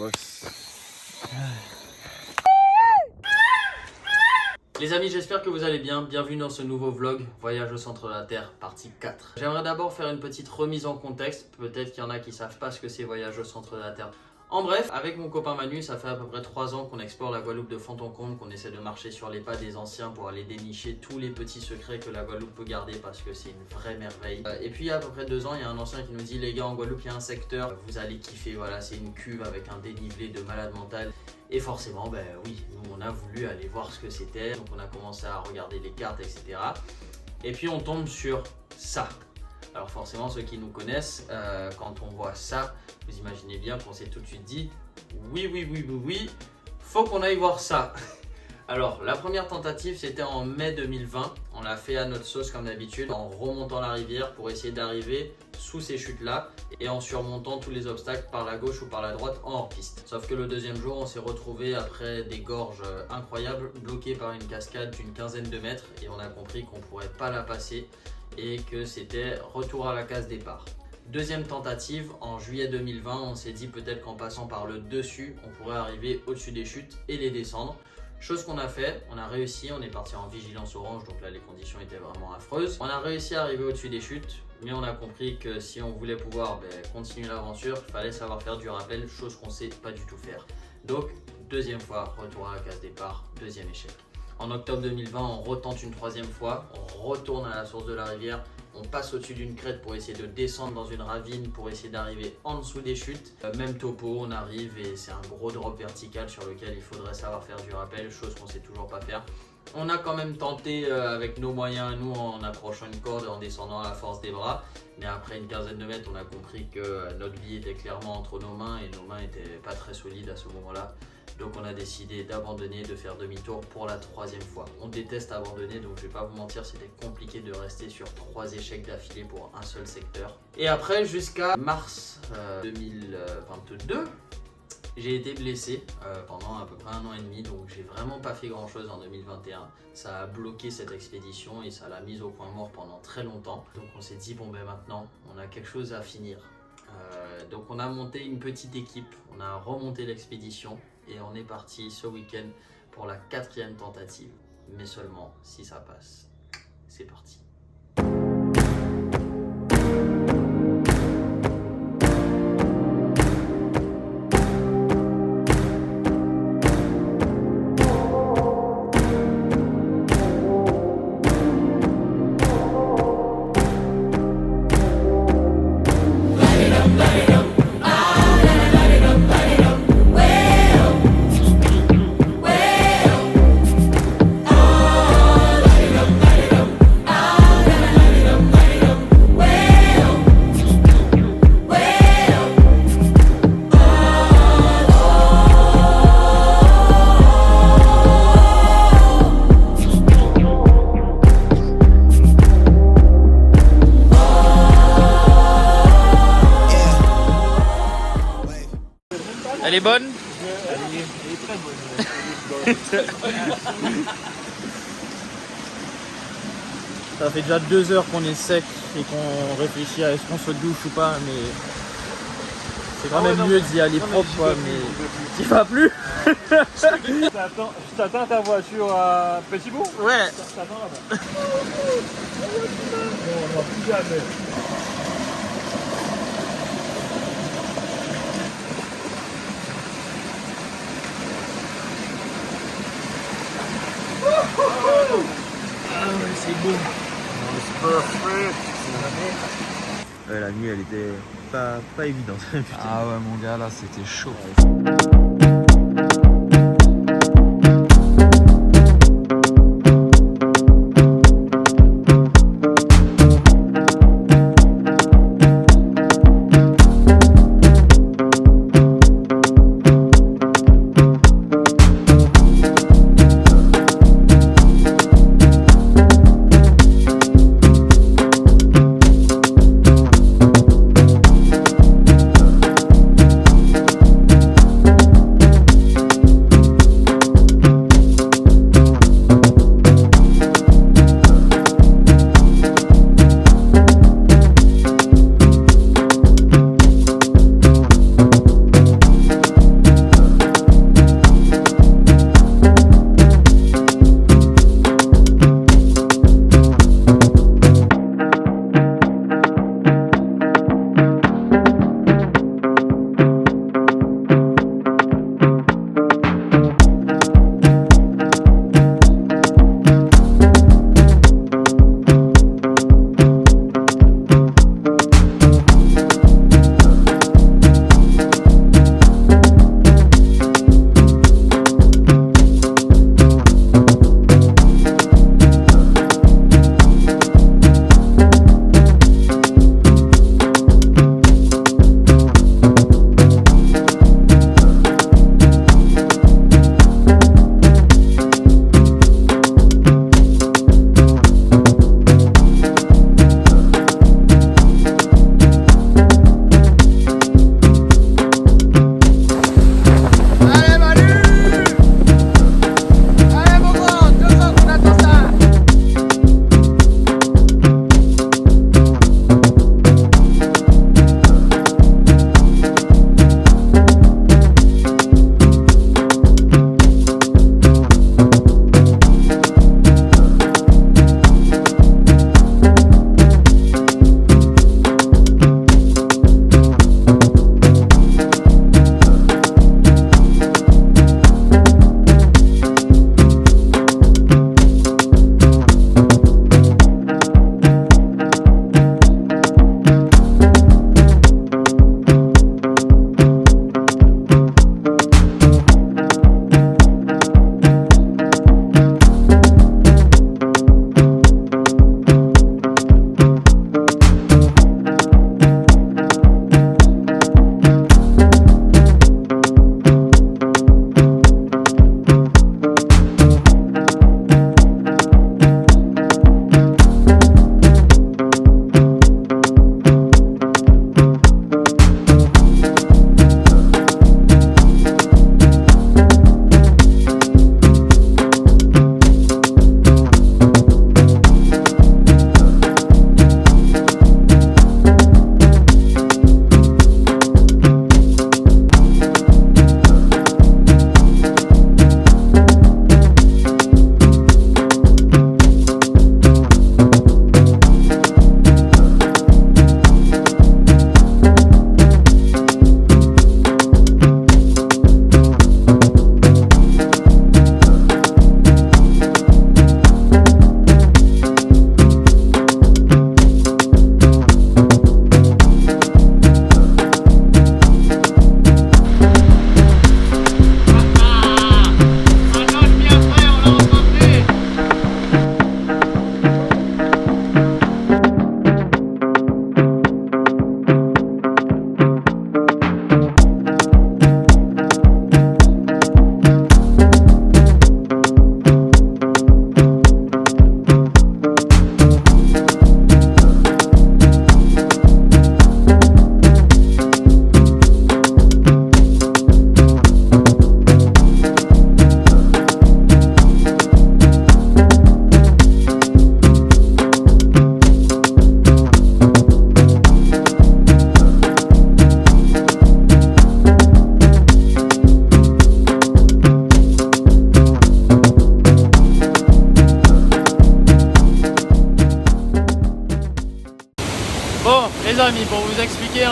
boss. Les amis, j'espère que vous allez bien. Bienvenue dans ce nouveau vlog Voyage au centre de la Terre, partie 4. J'aimerais d'abord faire une petite remise en contexte. Peut-être qu'il y en a qui ne savent pas ce que c'est Voyage au centre de la Terre. En bref, avec mon copain Manu, ça fait à peu près 3 ans qu'on explore la Guadeloupe de fond en comble, qu'on essaie de marcher sur les pas des anciens pour aller dénicher tous les petits secrets que la Guadeloupe peut garder parce que c'est une vraie merveille. Et puis il y a à peu près 2 ans, il y a un ancien qui nous dit: les gars, en Guadeloupe il y a un secteur, vous allez kiffer, voilà, c'est une cuve avec un dénivelé de malade mental. Et forcément, ben oui, nous on a voulu aller voir ce que c'était, donc on a commencé à regarder les cartes, etc. Et puis on tombe sur ça. Alors forcément, ceux qui nous connaissent, quand on voit ça, vous imaginez bien qu'on s'est tout de suite dit oui, faut qu'on aille voir ça. Alors la première tentative, c'était en mai 2020. On l'a fait à notre sauce comme d'habitude, en remontant la rivière pour essayer d'arriver sous ces chutes là et en surmontant tous les obstacles par la gauche ou par la droite en hors-piste. Sauf que le deuxième jour, on s'est retrouvé après des gorges incroyables, bloqués par une cascade d'une 15aine de mètres, et on a compris qu'on ne pourrait pas la passer et que c'était retour à la case départ. Deuxième tentative, en juillet 2020, on s'est dit peut-être qu'en passant par le dessus, on pourrait arriver au-dessus des chutes et les descendre. Chose qu'on a fait, on a réussi, on est parti en vigilance orange, donc là les conditions étaient vraiment affreuses. On a réussi à arriver au-dessus des chutes, mais on a compris que si on voulait pouvoir continuer l'aventure, il fallait savoir faire du rappel, chose qu'on ne sait pas du tout faire. Donc, deuxième fois, retour à la case départ, deuxième échec. En octobre 2020, on retente une 3e fois, on retourne à la source de la rivière, on passe au-dessus d'une crête pour essayer de descendre dans une ravine pour essayer d'arriver en dessous des chutes. Même topo, on arrive et c'est un gros drop vertical sur lequel il faudrait savoir faire du rappel, chose qu'on ne sait toujours pas faire. On a quand même tenté avec nos moyens, nous, en accrochant une corde, en descendant à la force des bras. Mais après une 15aine de mètres, on a compris que notre vie était clairement entre nos mains et nos mains n'étaient pas très solides à ce moment-là. Donc on a décidé d'abandonner, de faire demi-tour pour la 3e fois. On déteste abandonner, donc je vais pas vous mentir, c'était compliqué de rester sur 3 échecs d'affilée pour un seul secteur. Et après, jusqu'à mars 2022, j'ai été blessé pendant à peu près 1 an et demi, donc j'ai vraiment pas fait grand chose en 2021. Ça a bloqué cette expédition et ça l'a mise au point mort pendant très longtemps. Donc on s'est dit, bon ben maintenant, on a quelque chose à finir. Donc on a monté une petite équipe, on a remonté l'expédition et on est parti ce week-end pour la 4e tentative. Mais seulement si ça passe. C'est parti. Elle est bonne? Elle est très bonne. Ça fait déjà 2 heures qu'on est sec et qu'on réfléchit à est-ce qu'on se douche ou pas, mais c'est quand même mieux d'y aller propre, quoi, mais t'y vas plus. Je t'attends ta voiture à Petit-Bourg? Ouais. Je t'attends là-bas. On va plus jamais. Ah ouais, c'est beau. Ouais, la nuit elle était pas évidente. Ah ouais mon gars, là c'était chaud.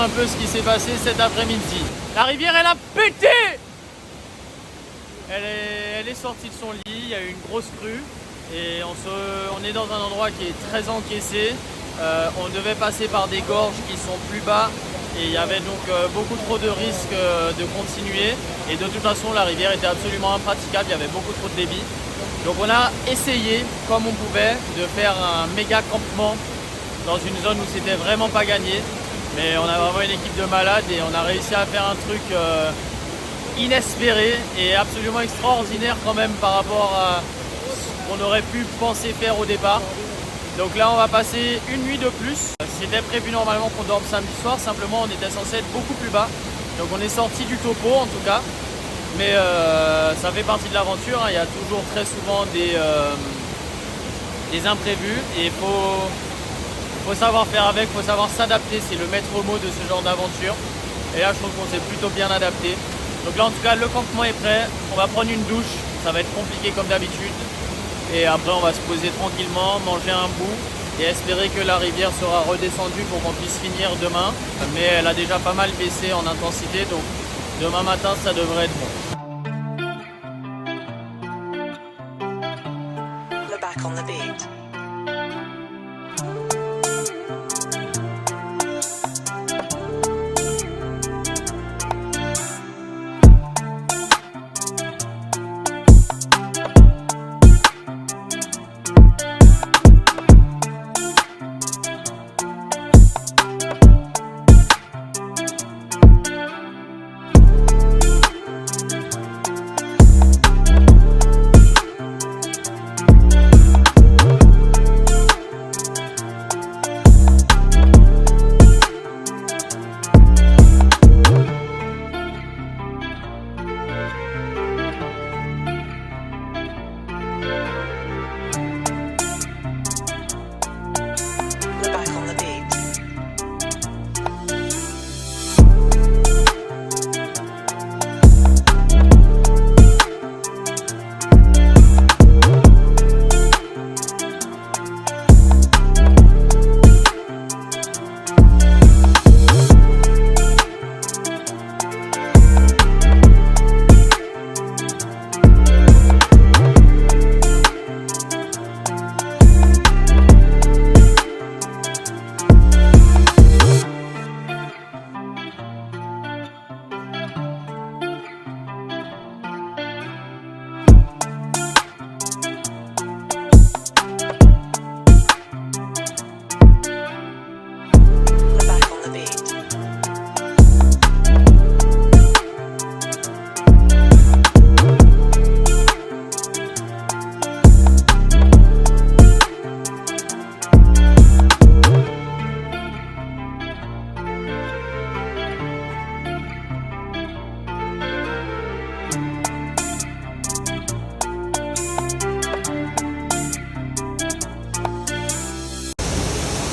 un peu ce qui s'est passé cet après-midi. La rivière, elle a pété! Elle est sortie de son lit, il y a eu une grosse crue et on est dans un endroit qui est très encaissé. On devait passer par des gorges qui sont plus bas et il y avait donc beaucoup trop de risques de continuer. Et de toute façon, la rivière était absolument impraticable, il y avait beaucoup trop de débit. Donc on a essayé, comme on pouvait, de faire un méga campement dans une zone où c'était vraiment pas gagné. Mais on a vraiment une équipe de malades et on a réussi à faire un truc inespéré et absolument extraordinaire quand même par rapport à ce qu'on aurait pu penser faire au départ. Donc là on va passer une nuit de plus. C'était prévu normalement qu'on dorme samedi soir, simplement on était censé être beaucoup plus bas. Donc on est sorti du topo en tout cas. Mais ça fait partie de l'aventure, hein. Il y a toujours très souvent des imprévus et il faut savoir faire avec, il faut savoir s'adapter, c'est le maître mot de ce genre d'aventure. Et là je trouve qu'on s'est plutôt bien adapté. Donc là en tout cas le campement est prêt, on va prendre une douche, ça va être compliqué comme d'habitude. Et après on va se poser tranquillement, manger un bout et espérer que la rivière sera redescendue pour qu'on puisse finir demain. Mais elle a déjà pas mal baissé en intensité, donc demain matin ça devrait être bon. We're back on the beat.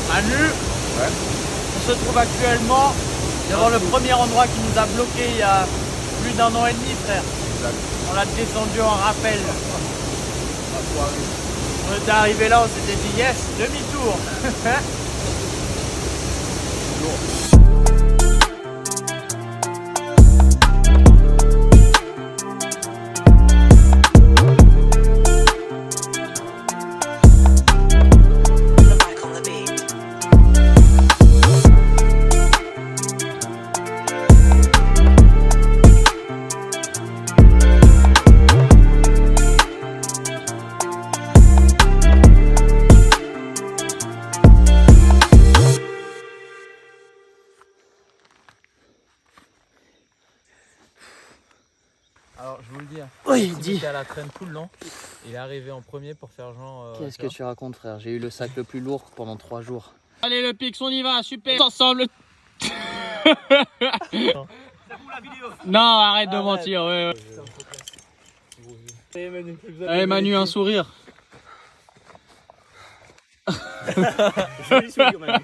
Manu, on se trouve actuellement devant le premier endroit qui nous a bloqué il y a plus d'1 an et demi, frère. On l'a descendu en rappel. On était arrivé là, on s'était dit yes, demi-tour. Alors je vous le dis, Oui, il dis. était à la traîne tout le long. Il est arrivé en premier pour faire genre. Qu'est-ce que tu racontes, frère? J'ai eu le sac le plus lourd pendant 3 jours. Allez, le Pix, on y va, super. Ensemble. Non, arrête de mentir. Ouais. Allez, Manu, un sourire. Joli sourire, Manu.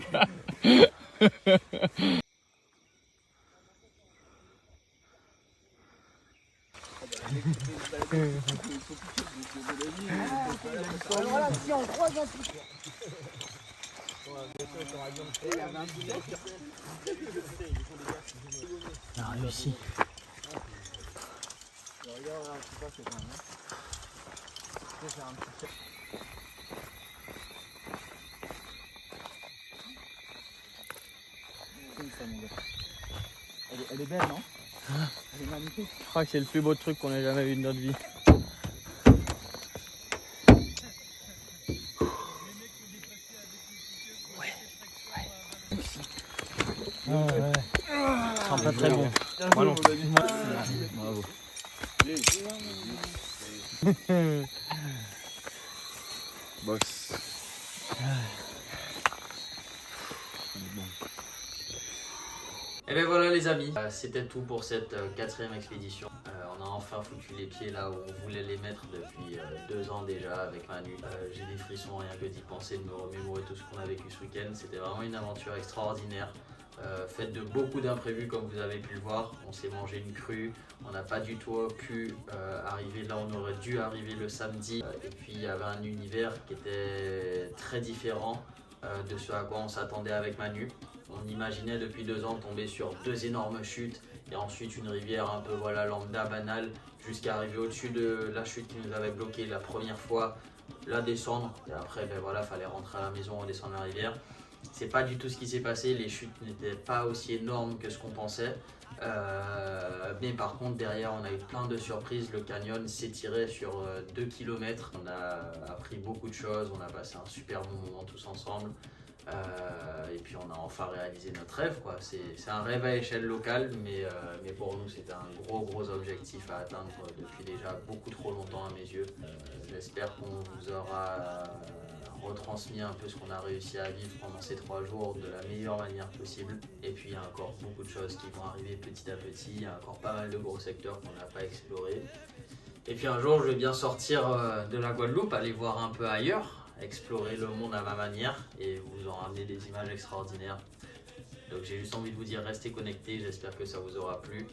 On a réussi. Elle est belle, non? Elle est magnifique. Je crois que c'est le plus beau truc qu'on ait jamais vu de notre vie. Sent pas très bon. Moi non. Bravo. Boss. Et bien voilà les amis, c'était tout pour cette quatrième expédition. On a enfin foutu les pieds là où on voulait les mettre depuis 2 ans déjà avec Manu. J'ai des frissons rien que d'y penser, de me remémorer tout ce qu'on a vécu ce week-end. C'était vraiment une aventure extraordinaire, faite de beaucoup d'imprévus comme vous avez pu le voir. On s'est mangé une crue, on n'a pas du tout pu arriver là où on aurait dû arriver le samedi. Et puis il y avait un univers qui était très différent de ce à quoi on s'attendait avec Manu. On imaginait depuis 2 ans tomber sur 2 énormes chutes et ensuite une rivière un peu voilà lambda, banale, jusqu'à arriver au-dessus de la chute qui nous avait bloqué la première fois, la descendre et après ben voilà, fallait rentrer à la maison, redescendre la rivière. C'est pas du tout ce qui s'est passé, les chutes n'étaient pas aussi énormes que ce qu'on pensait. Mais par contre derrière on a eu plein de surprises, le canyon s'étirait sur 2 km. On a appris beaucoup de choses, on a passé un super bon moment tous ensemble. Et puis on a enfin réalisé notre rêve, quoi. C'est un rêve à échelle locale, mais pour nous c'était un gros objectif à atteindre depuis déjà beaucoup trop longtemps à mes yeux. J'espère qu'on vous aura retransmis un peu ce qu'on a réussi à vivre pendant ces 3 jours de la meilleure manière possible. Et puis il y a encore beaucoup de choses qui vont arriver petit à petit, il y a encore pas mal de gros secteurs qu'on n'a pas explorés. Et puis un jour je vais bien sortir de la Guadeloupe, aller voir un peu ailleurs, explorer le monde à ma manière et vous en ramener des images extraordinaires. Donc j'ai juste envie de vous dire restez connectés, j'espère que ça vous aura plu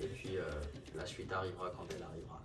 et puis la suite arrivera quand elle arrivera.